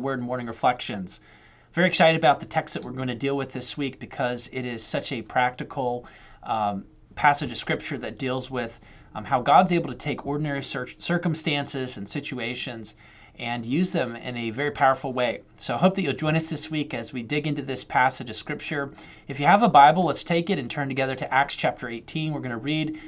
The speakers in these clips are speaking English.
Word Morning Reflections. Very excited about the text that we're going to deal with this week because it is such a practical passage of Scripture that deals with how God's able to take ordinary circumstances and situations and use them in a very powerful way. So I hope that you'll join us this week as we dig into this passage of Scripture. If you have a Bible, let's take it and turn together to Acts chapter 18. We're going to read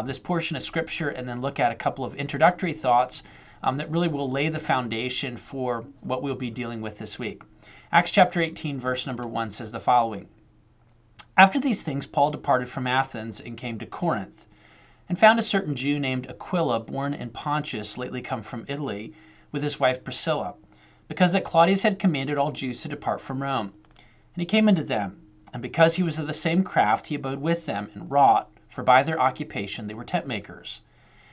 this portion of Scripture and then look at a couple of introductory thoughts that really will lay the foundation for what we'll be dealing with this week. Acts chapter 18, verse number 1 says the following. After these things, Paul departed from Athens and came to Corinth, and found a certain Jew named Aquila, born in Pontus, lately come from Italy, with his wife Priscilla, because that Claudius had commanded all Jews to depart from Rome. And he came unto them, and because he was of the same craft, he abode with them, and wrought, for by their occupation they were tent makers.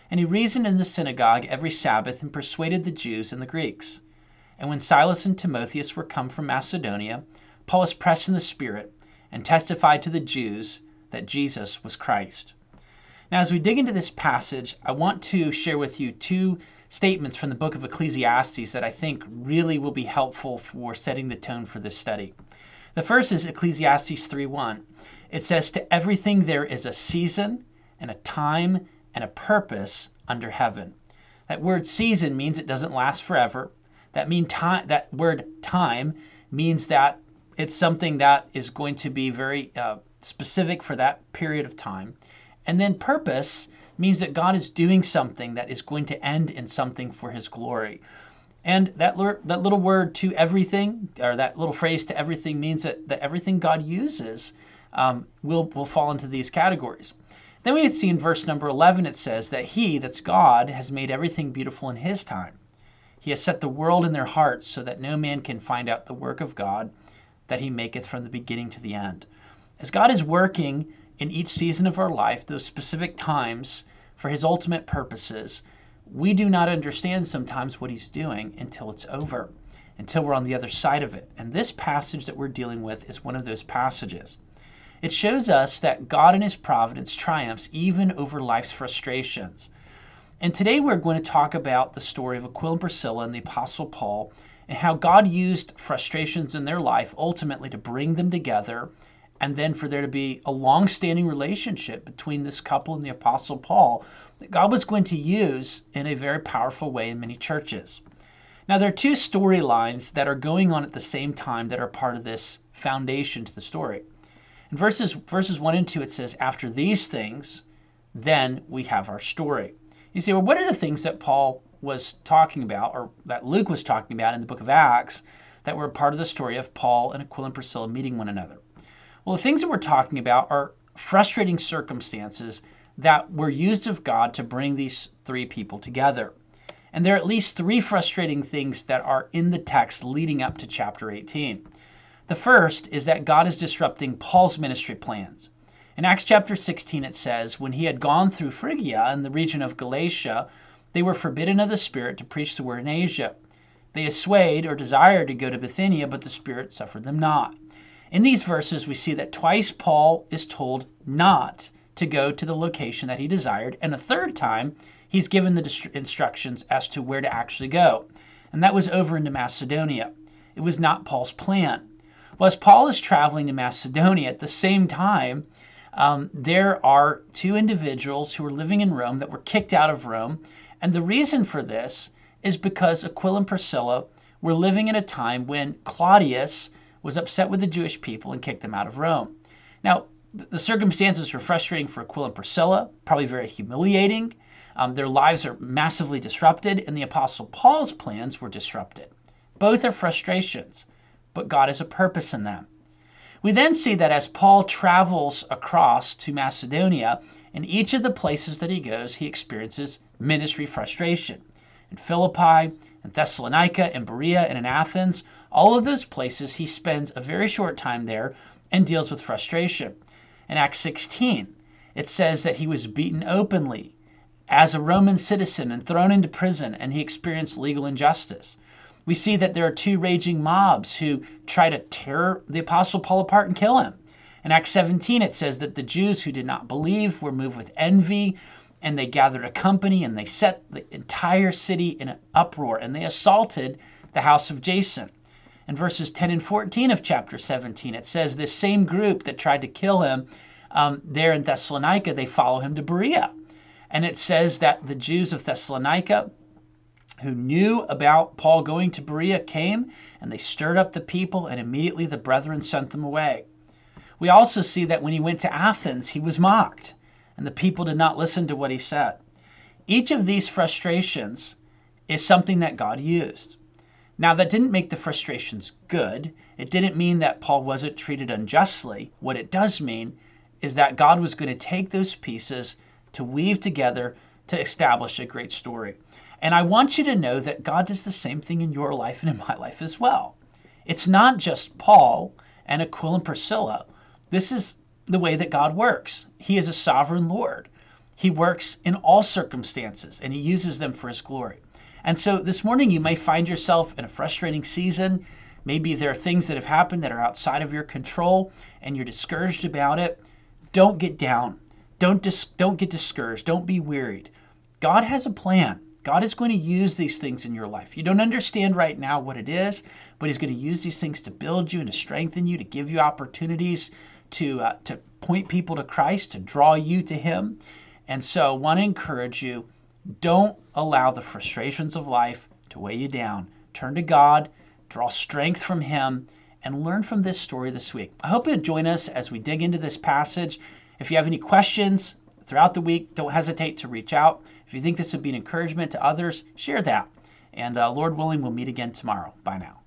And he reasoned in the synagogue every Sabbath, and persuaded the Jews and the Greeks. And when Silas and Timotheus were come from Macedonia, Paul was pressed in the Spirit, and testified to the Jews that Jesus was Christ. Now, as we dig into this passage, I want to share with you two statements from the book of Ecclesiastes that I think really will be helpful for setting the tone for this study. The first is Ecclesiastes 3:1. It says, "To everything there is a season and a time and a purpose under heaven." That word season means it doesn't last forever. That word time means that it's something that is going to be very specific for that period of time. And then purpose means that God is doing something that is going to end in something for his glory. And that little word "to everything," or that little phrase "to everything," means that everything God uses will fall into these categories. Then we see in verse number 11, it says that he, that's God, has made everything beautiful in his time. He has set the world in their hearts so that no man can find out the work of God that he maketh from the beginning to the end. As God is working in each season of our life, those specific times for his ultimate purposes, we do not understand sometimes what he's doing until it's over, until we're on the other side of it. And this passage that we're dealing with is one of those passages. It shows us that God in his providence triumphs even over life's frustrations. And today we're going to talk about the story of Aquila and Priscilla and the Apostle Paul and how God used frustrations in their life ultimately to bring them together, and then for there to be a long-standing relationship between this couple and the Apostle Paul that God was going to use in a very powerful way in many churches. Now, there are two storylines that are going on at the same time that are part of this foundation to the story. In verses 1 and 2, it says, "After these things, then we have our story." You say, well, what are the things that Paul was talking about, or that Luke was talking about in the book of Acts, that were part of the story of Paul and Aquila and Priscilla meeting one another? Well, the things that we're talking about are frustrating circumstances that were used of God to bring these three people together. And there are at least three frustrating things that are in the text leading up to chapter 18. The first is that God is disrupting Paul's ministry plans. In Acts chapter 16, it says, "When he had gone through Phrygia and the region of Galatia, they were forbidden of the Spirit to preach the word in Asia. They assayed or desired to go to Bithynia, but the Spirit suffered them not." In these verses, we see that twice Paul is told not to go to the location that he desired, and a third time he's given the instructions as to where to actually go. And that was over into Macedonia. It was not Paul's plan. Well, as Paul is traveling to Macedonia, at the same time, there are two individuals who are living in Rome that were kicked out of Rome. And the reason for this is because Aquila and Priscilla were living in a time when Claudius was upset with the Jewish people and kicked them out of Rome. Now, the circumstances were frustrating for Aquila and Priscilla, probably very humiliating. Their lives are massively disrupted, and the Apostle Paul's plans were disrupted. Both are frustrations, but God has a purpose in them. We then see that as Paul travels across to Macedonia, in each of the places that he goes, he experiences ministry frustration. In Philippi, in Thessalonica, in Berea, and in Athens, all of those places he spends a very short time there and deals with frustration. In Acts 16, it says that he was beaten openly as a Roman citizen and thrown into prison, and he experienced legal injustice. We see that there are two raging mobs who try to tear the Apostle Paul apart and kill him. In Acts 17, it says that the Jews who did not believe were moved with envy, and they gathered a company, and they set the entire city in an uproar, and they assaulted the house of Jason. In verses 10 and 14 of chapter 17, it says this same group that tried to kill him there in Thessalonica, they follow him to Berea. And it says that the Jews of Thessalonica who knew about Paul going to Berea came, and they stirred up the people, and immediately the brethren sent them away. We also see that when he went to Athens, he was mocked, and the people did not listen to what he said. Each of these frustrations is something that God used. Now, that didn't make the frustrations good. It didn't mean that Paul wasn't treated unjustly. What it does mean is that God was going to take those pieces to weave together to establish a great story. And I want you to know that God does the same thing in your life and in my life as well. It's not just Paul and Aquila and Priscilla. This is the way that God works. He is a sovereign Lord. He works in all circumstances, and he uses them for his glory. And so this morning you may find yourself in a frustrating season. Maybe there are things that have happened that are outside of your control, and you're discouraged about it. Don't get down. Don't get discouraged. Don't be wearied. God has a plan. God is going to use these things in your life. You don't understand right now what it is, but he's going to use these things to build you and to strengthen you, to give you opportunities to point people to Christ, to draw you to him. And so I want to encourage you, don't allow the frustrations of life to weigh you down. Turn to God, draw strength from him, and learn from this story this week. I hope you'll join us as we dig into this passage. If you have any questions throughout the week, don't hesitate to reach out. If you think this would be an encouragement to others, share that. And Lord willing, we'll meet again tomorrow. Bye now.